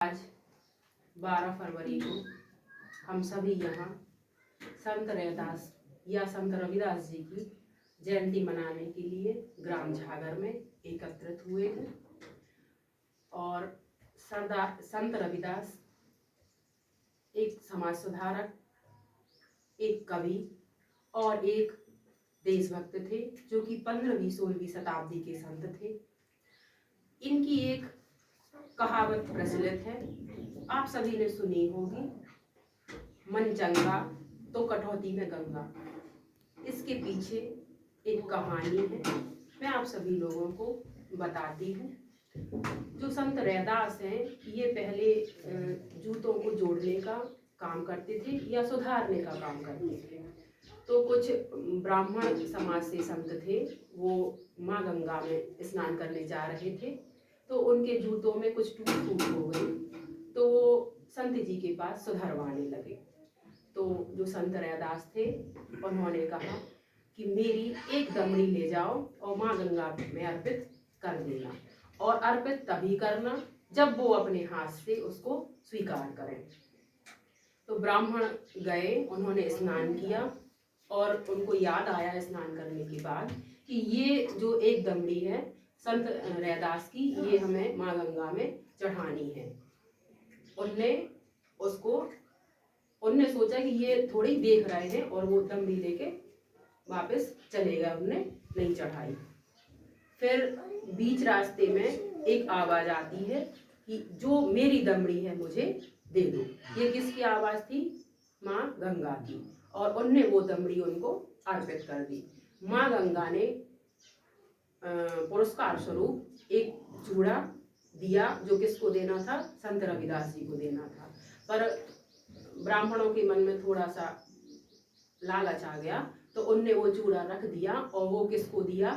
आज 12 फरवरी को हम सभी यहाँ संत रैदास या संत रविदास जी की जयंती मनाने के लिए ग्राम झागर में एकत्रित हुए थे। और संत रविदास एक समाज सुधारक, एक कवि और एक देशभक्त थे, जो कि 15वीं 16वीं शताब्दी के संत थे। इनकी एक कहावत प्रचलित है, आप सभी ने सुनी होगी, मन चंगा तो कटौती में गंगा। इसके पीछे एक कहानी है, मैं आप सभी लोगों को बताती हूँ। जो संत रैदास हैं, ये पहले जूतों को जोड़ने का काम करते थे या सुधारने का काम करते थे। तो कुछ ब्राह्मण समाज से संत थे, वो माँ गंगा में स्नान करने जा रहे थे, तो उनके जूतों में कुछ टूट फूट हो गई, तो वो संत जी के पास सुधरवाने लगे। तो जो संत रैदास थे, उन्होंने कहा कि मेरी एक दमड़ी ले जाओ और माँ गंगा में अर्पित कर देना, और अर्पित तभी करना जब वो अपने हाथ से उसको स्वीकार करें। तो ब्राह्मण गए, उन्होंने स्नान किया और उनको याद आया स्नान करने के बाद कि ये जो एक दमड़ी है संत रैदास की, ये हमें माँ गंगा में चढ़ानी है। उनने सोचा कि ये थोड़ी देख रहे हैं, और वो दमड़ी लेके वापस चले गए, उनने नहीं चढ़ाई। फिर बीच रास्ते में एक आवाज आती है कि जो मेरी दमड़ी है मुझे दे दो। ये किसकी आवाज थी? माँ गंगा की। और उनने वो दमड़ी उनको अर्पित कर दी। माँ गंगा ने पुरस्कार स्वरूप एक चूड़ा दिया, जो किसको देना था? संत रविदास जी को देना था। पर ब्राह्मणों के मन में थोड़ा सा लालच आ गया, तो उनने वो चूड़ा रख दिया, और वो किसको दिया?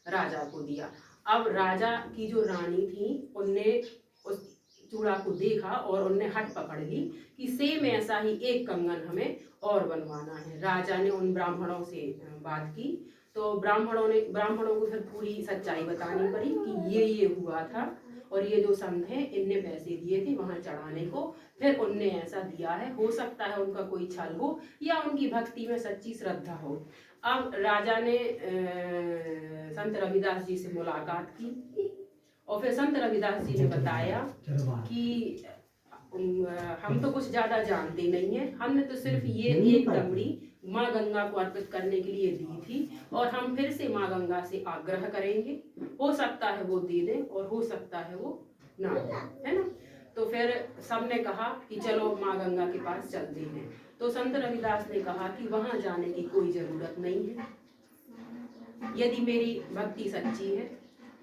राजा को दिया। अब राजा की जो रानी थी, उनने उस चूड़ा को देखा और उनने हट पकड़ ली कि सेम ऐसा ही एक कंगन हमें और बनवाना है। राजा ने उन ब्राह्मणों से बात की, तो ब्राह्मणों को फिर पूरी सच्चाई बतानी पड़ी कि ये हुआ था, और ये जो संत हैं, इनने पैसे दिए थे वहां चढ़ाने को, फिर उनने ऐसा दिया है। हो सकता है उनका कोई छल हो या उनकी भक्ति में सच्ची श्रद्धा हो। अब राजा ने संत रविदास जी से मुलाकात की, और फिर संत रविदास जी ने बताया कि हम तो कुछ ज्यादा जानते नहीं है, हमने तो सिर्फ ये एक दमड़ी माँ गंगा को अर्पित करने के लिए दी थी, और हम फिर से माँ गंगा से आग्रह करेंगे, हो सकता है वो दे दे और हो सकता है वो ना दे, है ना। तो फिर सबने कहा कि चलो माँ गंगा के पास चलते हैं। तो संत रविदास ने कहा कि वहां जाने की कोई जरूरत नहीं है। यदि मेरी भक्ति सच्ची है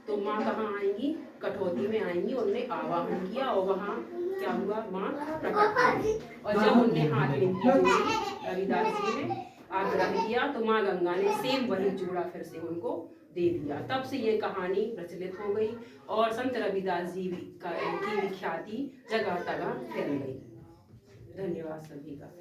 तो माँ कहाँ आएंगी? कटौती में आएंगी। उनने आवाहन किया और वहाँ क्या हुआ? माँ प्रकट हुई। और जब उनने हाथ में जोड़ी, रविदास जी ने आग्रह किया, तो माँ गंगा ने सेम वही चूड़ा फिर से उनको दे दिया। तब से ये कहानी प्रचलित हो गई, और संत रविदास जी की विख्याति जगह तगह फैल गई। धन्यवाद सभी का।